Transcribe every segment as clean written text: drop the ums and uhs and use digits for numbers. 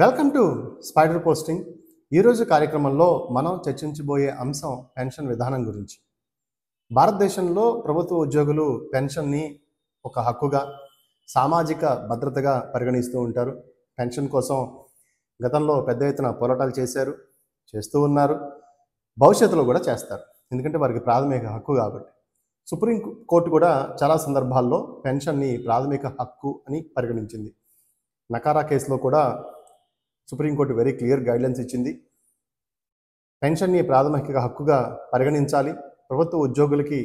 Welcome to spider posting. ఈరోజు కార్యక్రమంలో మనం చర్చించబోయే అంశం పెన్షన్ విధానం గురించి. భారతదేశంలో ప్రభుత్వ ఉద్యోగులు పెన్షన్ని ఒక హక్కుగా, సామాజిక భద్రతగా పరిగణిస్తూ ఉంటారు. పెన్షన్ కోసం గతంలో పెద్ద ఎత్తున పోరాటాలు చేస్తూ ఉన్నారు, భవిష్యత్తులో కూడా చేస్తారు. ఎందుకంటే వారికి ప్రాథమిక హక్కు కాబట్టి. సుప్రీం కోర్టు కూడా చాలా సందర్భాల్లో పెన్షన్ని ప్రాథమిక హక్కు అని పరిగణించింది. నకారా కేసులో కూడా సుప్రీంకోర్టు వెరీ క్లియర్ గైడ్లైన్స్ ఇచ్చింది. పెన్షన్ని ప్రాథమిక హక్కుగా పరిగణించాలి, ప్రభుత్వ ఉద్యోగులకి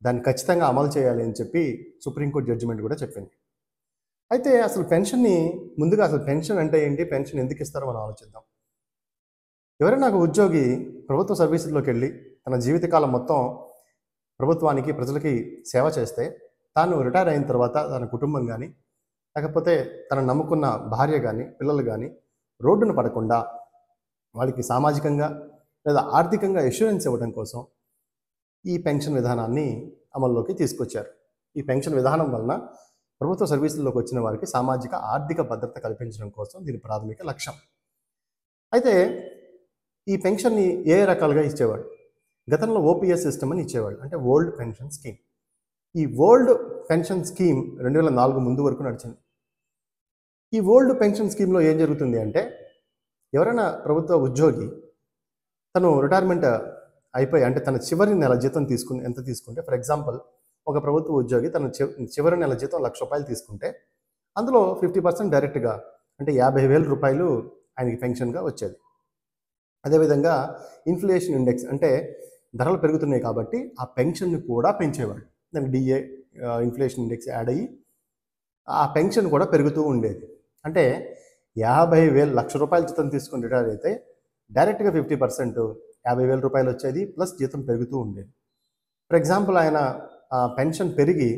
దాన్ని ఖచ్చితంగా అమలు చేయాలి అని చెప్పి సుప్రీంకోర్టు జడ్జిమెంట్ కూడా చెప్పింది. అయితే అసలు ముందుగా పెన్షన్ అంటే ఏంటి, పెన్షన్ ఎందుకు ఇస్తారో మనం ఆలోచిద్దాం. ఎవరైనా ఒక ఉద్యోగి ప్రభుత్వ సర్వీసుల్లోకి వెళ్ళి తన జీవితకాలం మొత్తం ప్రభుత్వానికి, ప్రజలకి సేవ చేస్తే తాను రిటైర్ అయిన తర్వాత తన కుటుంబం కానీ, లేకపోతే తను నమ్ముకున్న భార్య కానీ, పిల్లలు కానీ రోడ్డును పడకుండా వాళ్ళకి సామాజికంగా లేదా ఆర్థికంగా ఎష్యూరెన్స్ ఇవ్వడం కోసం ఈ పెన్షన్ విధానాన్ని అమల్లోకి తీసుకొచ్చారు. ఈ పెన్షన్ విధానం వలన ప్రభుత్వ సర్వీసుల్లోకి వచ్చిన వారికి సామాజిక ఆర్థిక భద్రత కల్పించడం కోసం దీని ప్రాథమిక లక్ష్యం. అయితే ఈ పెన్షన్ని ఏ రకాలుగా ఇచ్చేవాడు? గతంలో ఓపీఎస్ సిస్టమ్ అని ఇచ్చేవాళ్ళు, అంటే ఓల్డ్ పెన్షన్ స్కీమ్. ఈ ఓల్డ్ పెన్షన్ స్కీమ్ 2004 ముందు వరకు నడిచింది. ఈ ఓల్డ్ పెన్షన్ స్కీమ్లో ఏం జరుగుతుంది అంటే, ఎవరైనా ప్రభుత్వ ఉద్యోగి తను రిటైర్మెంట్ అయిపోయి, అంటే తన చివరి నెల జీతం ఎంత తీసుకుంటే, ఫర్ ఎగ్జాంపుల్ ఒక ప్రభుత్వ ఉద్యోగి తన చివరి నెల జీతం ₹1,00,000 తీసుకుంటే అందులో 50% డైరెక్ట్గా, అంటే ₹50,000 ఆయనకి పెన్షన్గా వచ్చేది. అదేవిధంగా ఇన్ఫ్లేషన్ ఇండెక్స్, అంటే ధరలు పెరుగుతున్నాయి కాబట్టి ఆ పెన్షన్ను కూడా పెంచేవాడు. దానికి డిఏ, ఇన్ఫ్లేషన్ ఇండెక్స్ యాడ్ అయ్యి ఆ పెన్షన్ కూడా పెరుగుతూ ఉండేది. అంటే ₹50,000 ₹1,00,000 జీతం తీసుకుని రిటైర్ అయితే డైరెక్ట్గా 50% ₹50,000 వచ్చేది, ప్లస్ జీతం పెరుగుతూ ఉండేది. ఫర్ ఎగ్జాంపుల్ ఆయన పెన్షన్ పెరిగి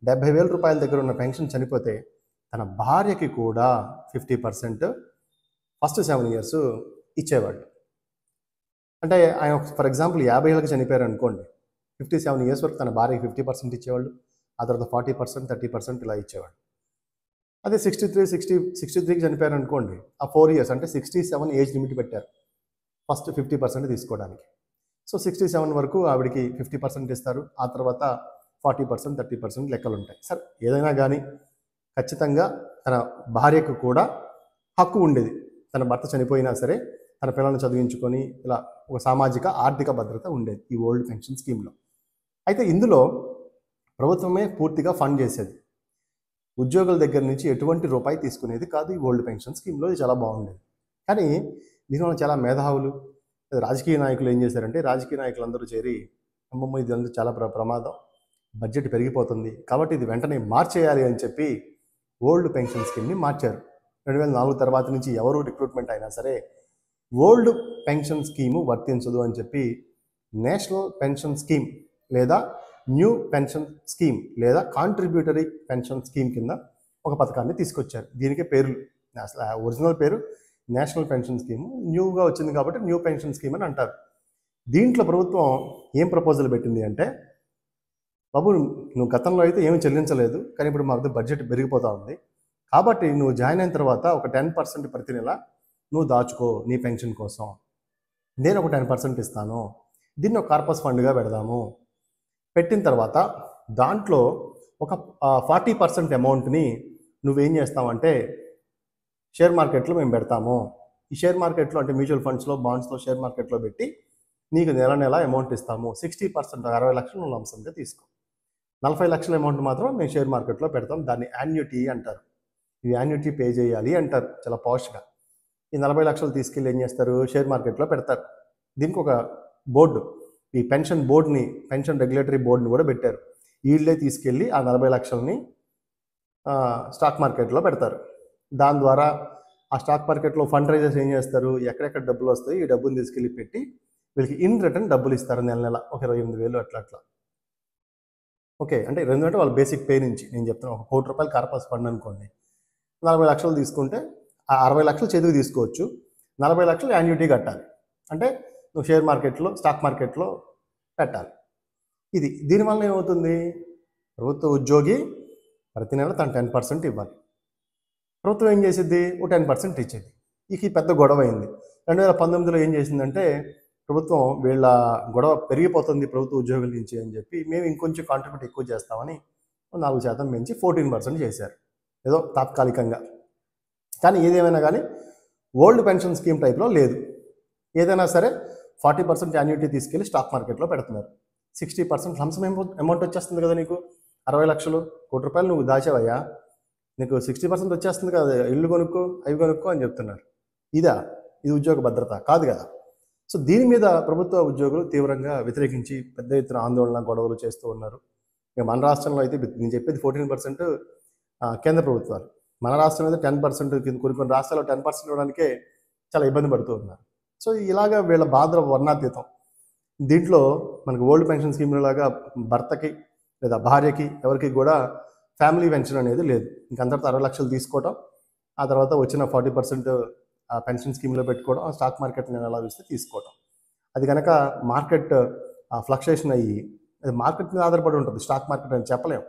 ₹70,000 దగ్గర ఉన్న పెన్షన్ చనిపోతే తన భార్యకి కూడా 50% ఫస్ట్ 7 years ఇచ్చేవాడు. అంటే ఆయన ఫర్ ఎగ్జాంపుల్ 50 ఏళ్ళకి చనిపోయారు అనుకోండి, 57 years వరకు తన భార్యకి 50% ఇచ్చేవాళ్ళు, ఆ తర్వాత 40%, 30% ఇలా ఇచ్చేవాడు. అదే 63కి చనిపోయారు అనుకోండి, ఆ 4 years, అంటే 67 ఏజ్ లిమిట్ పెట్టారు ఫస్ట్ 50% తీసుకోవడానికి. సో 67 వరకు ఆవిడికి 50% ఇస్తారు, ఆ తర్వాత 40%, 30% లెక్కలు ఉంటాయి. సరే, ఏదైనా కానీ ఖచ్చితంగా తన భార్యకు కూడా హక్కు ఉండేది. తన భర్త చనిపోయినా సరే తన పిల్లల్ని చదివించుకొని ఇలా ఒక సామాజిక ఆర్థిక భద్రత ఉండేది ఈ ఓల్డ్ పెన్షన్ స్కీమ్లో. అయితే ఇందులో ప్రభుత్వమే పూర్తిగా ఫండ్ చేసేది, ఉద్యోగుల దగ్గర నుంచి ఎటువంటి రూపాయి తీసుకునేది కాదు. ఈ ఓల్డ్ పెన్షన్ స్కీమ్లో ఇది చాలా బాగుండేది. కానీ దీనివల్ల చాలా మేధావులు, రాజకీయ నాయకులు ఏం చేశారంటే, రాజకీయ నాయకులందరూ చేరి, అమ్మమ్మ ఇది అందరూ చాలా ప్రమాదం, బడ్జెట్ పెరిగిపోతుంది కాబట్టి ఇది వెంటనే మార్చేయాలి అని చెప్పి ఓల్డ్ పెన్షన్ స్కీమ్ని మార్చారు. 2004 తర్వాత నుంచి ఎవరు రిక్రూట్మెంట్ అయినా సరే ఓల్డ్ పెన్షన్ స్కీము వర్తించదు అని చెప్పి నేషనల్ పెన్షన్ స్కీమ్ లేదా న్యూ పెన్షన్ స్కీమ్ లేదా కాంట్రిబ్యూటరీ పెన్షన్ స్కీమ్ కింద ఒక పథకాన్ని తీసుకొచ్చారు. దీనికే పేర్లు, అసలు ఒరిజినల్ పేరు నేషనల్ పెన్షన్ స్కీమ్, న్యూగా వచ్చింది కాబట్టి న్యూ పెన్షన్ స్కీమ్ అని అంటారు. దీంట్లో ప్రభుత్వం ఏం ప్రపోజల్ పెట్టింది అంటే, బాబు నువ్వు గతంలో అయితే ఏమీ చెల్లించలేదు, కానీ ఇప్పుడు మా బడ్జెట్ పెరిగిపోతూ ఉంది కాబట్టి నువ్వు జాయిన్ అయిన తర్వాత ఒక 10% ప్రతి నెల నువ్వు దాచుకో నీ పెన్షన్ కోసం, నేను ఒక 10% ఇస్తాను, దీన్ని ఒక కార్పస్ ఫండ్గా పెడదాము. పెట్టిన తర్వాత దాంట్లో ఒక 40% అమౌంట్ని నువ్వేం చేస్తావంటే షేర్ మార్కెట్లో మేము పెడతాము. ఈ షేర్ మార్కెట్లో, అంటే మ్యూచువల్ ఫండ్స్లో, బాండ్స్లో, షేర్ మార్కెట్లో పెట్టి నీకు నెల అమౌంట్ ఇస్తాము. 60%, 60 లక్షలు నువ్వు లంసంగా తీసుకో, 40 లక్షల అమౌంట్ మాత్రం మేము షేర్ మార్కెట్లో పెడతాం. దాన్ని యాన్యుటీ అంటారు. ఈ యాన్యుటీ పే చేయాలి అంటారు చాలా పాష్గా. ఈ 40 లక్షలు తీసుకెళ్ళి ఏం చేస్తారు, షేర్ మార్కెట్లో పెడతారు. దీనికి ఒక బోర్డు, ఈ పెన్షన్ బోర్డుని, పెన్షన్ రెగ్యులేటరీ బోర్డుని కూడా పెట్టారు. వీళ్ళే తీసుకెళ్ళి ఆ 40 లక్షలని స్టాక్ మార్కెట్లో పెడతారు. దాని ద్వారా ఆ స్టాక్ మార్కెట్లో ఫండ్ రైజర్స్ ఏం చేస్తారు, ఎక్కడెక్కడ డబ్బులు వస్తాయి ఈ డబ్బుని తీసుకెళ్ళి పెట్టి వీళ్ళకి ఇన్ రిటర్న్ డబ్బులు ఇస్తారు, నెల ఒక 28,000 అట్లా. ఓకే, అంటే 2 అంటే వాళ్ళ బేసిక్ పే నుంచి నేను చెప్తాను. ఒక ₹1,00,00,000 కార్పస్ ఫండ్ అనుకోండి, 40 లక్షలు తీసుకుంటే ఆ 60 లక్షలు చేతికి తీసుకోవచ్చు, 40 లక్షలు యాన్యుటీ కట్టాలి. అంటే నువ్వు షేర్ మార్కెట్లో, స్టాక్ మార్కెట్లో పెట్టాలి. దీనివల్ల ఏమవుతుంది, ప్రభుత్వ ఉద్యోగి ప్రతి నెల తను 10% ఇవ్వాలి. ప్రభుత్వం ఏం చేసిద్ది? ఓ 10% ఇచ్చేది. ఇక ఈ పెద్ద గొడవ అయింది. 2019లో ఏం చేసిందంటే, ప్రభుత్వం వీళ్ళ గొడవ పెరిగిపోతుంది ప్రభుత్వ ఉద్యోగుల నుంచి అని చెప్పి, మేము ఇంకొంచెం కాంట్రిబ్యూట్ ఎక్కువ చేస్తామని 4% పెంచి 14% చేశారు. ఏదో తాత్కాలికంగా. కానీ ఏదేమైనా కానీ ఓల్డ్ పెన్షన్ స్కీమ్ టైప్లో లేదు. ఏదైనా సరే 40% యాన్యుటీ తీసుకెళ్ళి స్టాక్ మార్కెట్లో పెడుతున్నారు. 60% లంసమ్ అమౌంట్ వచ్చేస్తుంది కదా నీకు. 60 లక్షలు, ₹1 కోటి నువ్వు దాచావయ్యా, నీకు 60% వచ్చేస్తుంది కదా, ఇల్లు కొనుక్కో, అవి కొనుక్కో అని చెప్తున్నారు. ఇదా ఇది ఉద్యోగ భద్రత? కాదు కదా. సో దీని మీద ప్రభుత్వ ఉద్యోగులు తీవ్రంగా వ్యతిరేకించి పెద్ద ఎత్తున ఆందోళన గొడవలు చేస్తూ ఉన్నారు. ఇక మన రాష్ట్రంలో అయితే నేను చెప్పేది 14% కేంద్ర ప్రభుత్వాలు. మన రాష్ట్రంలో అయితే 10% కొన్ని కొన్ని రాష్ట్రాల్లో 10% ఇవ్వడానికే చాలా ఇబ్బంది పడుతూ ఉన్నారు. సో ఇలాగా వీళ్ళ బాధ వర్ణాతీతం. దీంట్లో మనకు ఓల్డ్ పెన్షన్ స్కీమ్లో లాగా భర్తకి లేదా భార్యకి ఎవరికి కూడా ఫ్యామిలీ పెన్షన్ అనేది లేదు. ఇంకంతటితో 60 లక్షలు తీసుకోవటం, ఆ తర్వాత వచ్చిన 40% ఆ పెన్షన్ స్కీమ్లో పెట్టుకోవడం, ఆ స్టాక్ మార్కెట్ నేను ఎలా చూస్తే తీసుకోవడం. అది కనుక మార్కెట్ ఫ్లక్చుయేషన్ అయ్యి, అది మార్కెట్ మీద ఆధారపడి ఉంటుంది. స్టాక్ మార్కెట్ అని చెప్పలేం.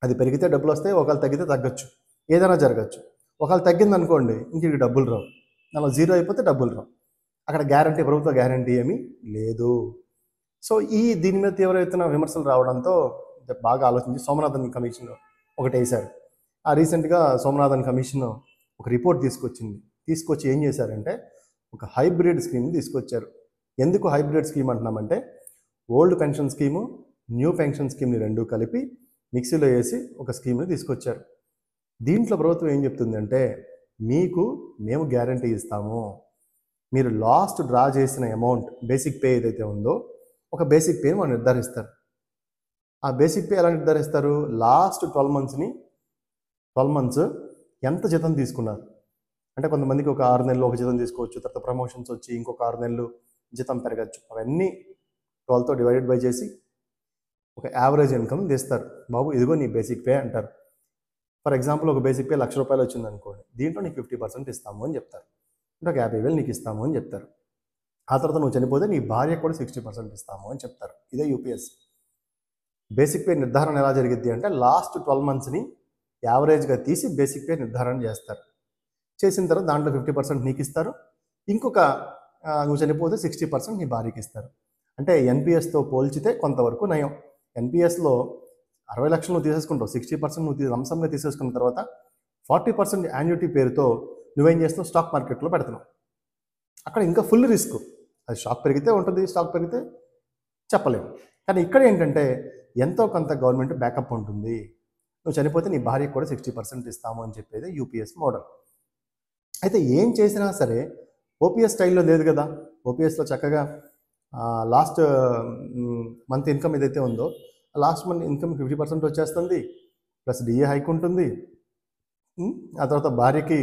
అది పెరిగితే డబ్బులు వస్తాయి, ఒకవేళ తగ్గితే తగ్గచ్చు, ఏదైనా జరగచ్చు. ఒకవేళ తగ్గింది అనుకోండి, ఇంక ఇక డబ్బులు రావు. దానిలో జీరో అయిపోతే డబ్బులు రావు. అక్కడ గ్యారంటీ, ప్రభుత్వ గ్యారంటీ ఏమీ లేదు. సో దీని మీద తీవ్ర ఎత్తున విమర్శలు రావడంతో బాగా ఆలోచించి సోమనాథన్ కమిషన్ ఒకటి వేశారు. రీసెంట్గా సోమనాథన్ కమిషన్ ఒక రిపోర్ట్ తీసుకొచ్చి ఏం చేశారంటే, ఒక హైబ్రిడ్ స్కీమ్ తీసుకొచ్చారు. ఎందుకు హైబ్రిడ్ స్కీమ్ అంటున్నామంటే, old pension scheme, new pension స్కీమ్ని రెండూ కలిపి మిక్సీలో వేసి ఒక స్కీమ్ని తీసుకొచ్చారు. దీంట్లో ప్రభుత్వం ఏం చెప్తుందంటే, మేము గ్యారంటీ ఇస్తాము. మీరు లాస్ట్ డ్రా చేసిన అమౌంట్, బేసిక్ పే ఏదైతే ఉందో, ఒక బేసిక్ పేని వాళ్ళు నిర్ధారిస్తారు. ఆ బేసిక్ పే ఎలా నిర్ధారిస్తారు? లాస్ట్ 12 మంత్స్ ఎంత జీతం తీసుకున్నారు. అంటే కొంతమందికి ఒక 6 నెలలు ఒక జీతం తీసుకోవచ్చు, తర్వాత ప్రమోషన్స్ వచ్చి ఇంకొక 6 నెలలు జీతం పెరగచ్చు. అవన్నీ 12తో డివైడెడ్ బై చేసి ఒక యావరేజ్ ఇన్కమ్ తీస్తారు. బాబు ఇదిగో నీ బేసిక్ పే అంటారు. ఫర్ ఎగ్జాంపుల్ ఒక బేసిక్ పే ₹1,00,000 వచ్చింది అనుకోండి, దీంట్లో నీకు 50% ఇస్తాము అని చెప్తారు. అంటే ఒక 50,000 నీకు ఇస్తాము అని చెప్తారు. ఆ తర్వాత నువ్వు చనిపోతే నీ భార్యకు కూడా 60% ఇస్తాము అని చెప్తారు. ఇదే యూపీఎస్. బేసిక్ పే నిర్ధారణ ఎలా జరిగిద్ది అంటే, లాస్ట్ 12 మంత్స్ని యావరేజ్గా తీసి బేసిక్ పే నిర్ధారణ చేస్తారు. చేసిన తర్వాత దాంట్లో 50% నీకు ఇస్తారు, ఇంకొక నువ్వు చనిపోతే 60% నీ భార్యకి ఇస్తారు. అంటే ఎన్పిఎస్తో పోల్చితే కొంతవరకు నయం. ఎన్పిఎస్లో 60 లక్షలు నువ్వు తీసేసుకుంటావు, 60% నువ్వు లంసంగా తీసేసుకున్న తర్వాత 40% యాన్యుటీ పేరుతో నువ్వేం చేస్తున్నావు? స్టాక్ మార్కెట్లో పెడుతున్నావు. అక్కడ ఇంకా ఫుల్ రిస్క్. అది స్టాక్ పెరిగితే ఉంటుంది, స్టాక్ పెరిగితే చెప్పలేము. కానీ ఇక్కడ ఏంటంటే, ఎంతో కొంత గవర్నమెంట్ బ్యాకప్ ఉంటుంది. నువ్వు చనిపోతే నీ భార్యకు కూడా 60% ఇస్తాము అని చెప్పేది యూపీఎస్ మోడల్. అయితే ఏం చేసినా సరే ఓపీఎస్ స్టైల్లో లేదు కదా. ఓపీఎస్లో చక్కగా లాస్ట్ మంత్ ఇన్కమ్ ఏదైతే ఉందో, లాస్ట్ మంత్ ఇన్కమ్ 50% వచ్చేస్తుంది, ప్లస్ డిఏ హైక్ ఉంటుంది. ఆ తర్వాత భార్యకి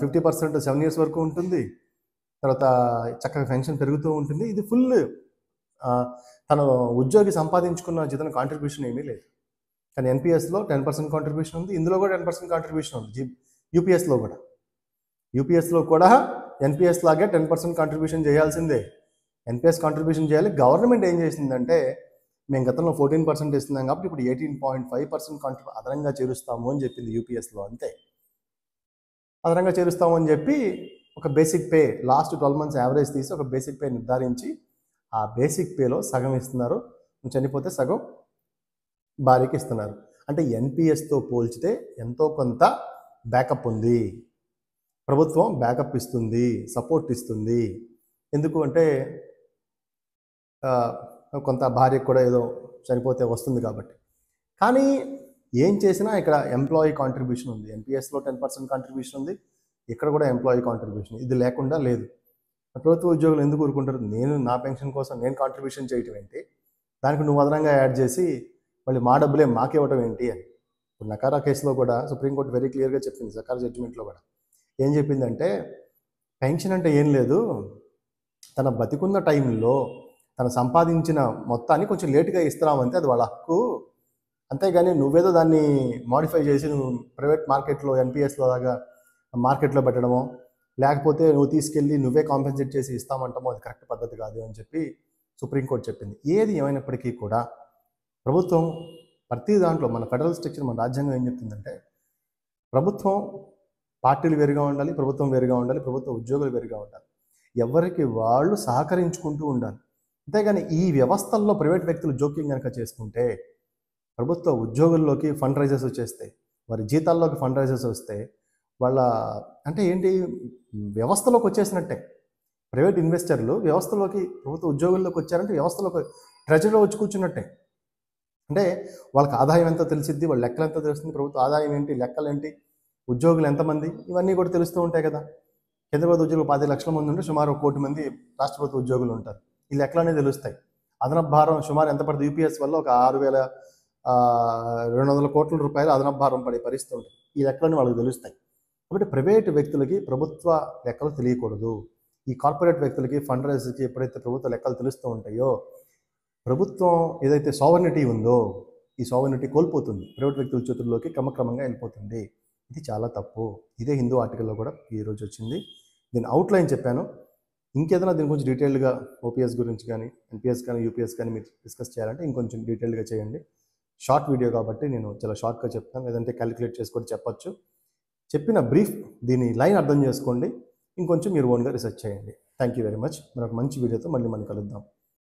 50% 7 years వరకు ఉంటుంది. తర్వాత చక్కగా పెన్షన్ పెరుగుతూ ఉంటుంది. ఇది ఫుల్ తను ఉద్యోగి సంపాదించుకున్న జీతం కాంట్రిబ్యూషన్ ఏమీ లేదు. కానీ ఎన్పిఎస్లో 10% కాంట్రిబ్యూషన్ ఉంది, ఇందులో కూడా 10% కాంట్రిబ్యూషన్ ఉంది. యూపీఎస్లో కూడా ఎన్పిఎస్ లాగే 10% కాంట్రిబ్యూషన్ చేయాల్సిందే. ఎన్పిఎస్ కాంట్రిబ్యూషన్ చేయాలి. గవర్నమెంట్ ఏం చేసిందంటే, మేము గతంలో 14% ఇస్తున్నాం కాబట్టి ఇప్పుడు 18.5% అదనంగా చేరుస్తాము అని చెప్పింది యూపీఎస్లో. అంతే, అదనంగా చేరుస్తాము అని చెప్పి ఒక basic pay last 12 months average తీసి ఒక బేసిక్ పే నిర్ధారించి, ఆ బేసిక్ పేలో సగం ఇస్తున్నారు, నువ్వు చనిపోతే సగం భార్యకి ఇస్తున్నారు. అంటే ఎన్పిఎస్తో పోల్చితే ఎంతో కొంత బ్యాకప్ ఉంది. ప్రభుత్వం బ్యాకప్ ఇస్తుంది, సపోర్ట్ ఇస్తుంది. ఎందుకు అంటే కొంత భార్యకు కూడా ఏదో చనిపోతే వస్తుంది కాబట్టి. కానీ ఏం చేసినా ఇక్కడ ఎంప్లాయీ కాంట్రిబ్యూషన్ ఉంది. ఎన్పిఎస్లో 10% కాంట్రిబ్యూషన్ ఉంది, ఇక్కడ కూడా ఎంప్లాయీ కాంట్రిబ్యూషన్. ఇది లేకుండా లేదు. ప్రభుత్వ ఉద్యోగులు ఎందుకు ఊరుకుంటారు? నేను నా పెన్షన్ కోసం నేను కాంట్రిబ్యూషన్ చేయటం ఏంటి, దానికి నువ్వు అదనంగా యాడ్ చేసి మళ్ళీ మా డబ్బులే మాకు ఇవ్వటం ఏంటి అని. ఇప్పుడు నకారా కేసులో కూడా సుప్రీంకోర్టు వెరీ క్లియర్గా చెప్పింది. సర్కార్ జడ్జిమెంట్లో కూడా ఏం చెప్పిందంటే, పెన్షన్ అంటే ఏం లేదు, తన బతికున్న టైంలో తను సంపాదించిన మొత్తాన్ని కొంచెం లేటుగా ఇస్తున్నామంటే అది వాళ్ళ హక్కు. అంతేగాని నువ్వేదో దాన్ని మాడిఫై చేసి నువ్వు ప్రైవేట్ మార్కెట్లో ఎన్పిఎస్లో లాగా మార్కెట్లో పెట్టడమో, లేకపోతే నువ్వు తీసుకెళ్ళి నువ్వే కాంపెన్సేట్ చేసి ఇస్తామంటామో అది కరెక్ట్ పద్ధతి కాదు అని చెప్పి సుప్రీంకోర్టు చెప్పింది. ఏది ఏమైనప్పటికీ కూడా ప్రభుత్వం ప్రతి దాంట్లో, మన ఫెడరల్ స్ట్రక్చర్, మన రాజ్యాంగం ఏం చెప్తుందంటే, ప్రభుత్వం పార్టీలు వేరుగా ఉండాలి, ప్రభుత్వం వేరుగా ఉండాలి, ప్రభుత్వ ఉద్యోగులు వేరుగా ఉండాలి. ఎవరికి వాళ్ళు సహకరించుకుంటూ ఉండాలి. అంతేగాని ఈ వ్యవస్థల్లో ప్రైవేట్ వ్యక్తులు జోక్యం కనుక చేసుకుంటే ప్రభుత్వ ఉద్యోగుల్లోకి ఫండ్ రైజెస్ వచ్చేస్తాయి, వారి జీతాల్లోకి ఫండ్ రైజెస్ వస్తే వాళ్ళ అంటే ఏంటి, వ్యవస్థలోకి వచ్చేసినట్టే. ప్రైవేట్ ఇన్వెస్టర్లు వ్యవస్థలోకి, ప్రభుత్వ ఉద్యోగుల్లోకి వచ్చారంటే వ్యవస్థలోకి ట్రెజరీలో వచ్చి కూర్చున్నట్టే. అంటే వాళ్ళకి ఆదాయం ఎంతో తెలిసిద్ది, వాళ్ళ లెక్కలు ఎంతో తెలుస్తుంది, ప్రభుత్వ ఆదాయం ఏంటి, లెక్కలు ఏంటి, ఉద్యోగులు ఎంతమంది, ఇవన్నీ కూడా తెలుస్తూ ఉంటాయి కదా. కేంద్ర ప్రభుత్వ ఉద్యోగులు 10 లక్షల మంది ఉంటే సుమారు 1 కోటి మంది రాష్ట్ర ప్రభుత్వ ఉద్యోగులు ఉంటారు. ఈ లెక్కలు అనేవి తెలుస్తాయి. అదనపు భారం సుమారు ఎంత పడుతుంది, యూపీఎస్ వల్ల ఒక 6,200 కోట్ల రూపాయలు అదనపు భారం పడే పరిస్థితి ఉంటుంది. ఈ లెక్కలన్నీ వాళ్ళకి తెలుస్తాయి. కాబట్టి ప్రైవేటు వ్యక్తులకి ప్రభుత్వ లెక్కలు తెలియకూడదు. ఈ కార్పొరేట్ వ్యక్తులకి, ఫండ్ రైజర్స్కి ఎప్పుడైతే ప్రభుత్వ లెక్కలు తెలుస్తూ ఉంటాయో, ప్రభుత్వం ఏదైతే సావర్నిటీ ఉందో ఈ సావర్నిటీ కోల్పోతుంది, ప్రైవేట్ వ్యక్తుల చేతుల్లోకి క్రమక్రమంగా వెళ్ళిపోతుంది. ఇది చాలా తప్పు. ఇదే హిందూ ఆర్టికల్లో కూడా ఈరోజు వచ్చింది. దీని అవుట్లైన్ చెప్పాను. ఇంకేదైనా దీని గురించి డీటెయిల్డ్గా ఓపీఎస్ గురించి కానీ, ఎన్పిఎస్ కానీ, యూపీఎస్ కానీ మీరు డిస్కస్ చేయాలంటే ఇంకొంచెం డీటెయిల్డ్గా చేయండి. షార్ట్ వీడియో కాబట్టి నేను చాలా షార్ట్గా చెప్తాను, లేదంటే క్యాలిక్యులేట్ చేసుకొని చెప్పచ్చు. చెప్పిన బ్రీఫ్, దీని లైన్ అర్థం చేసుకోండి, ఇంకొంచెం మీరు ఓన్గా రీసెర్చ్ చేయండి. Thank you very much. మరొక మంచి వీడియోతో మళ్ళీ మనం కలుద్దాం.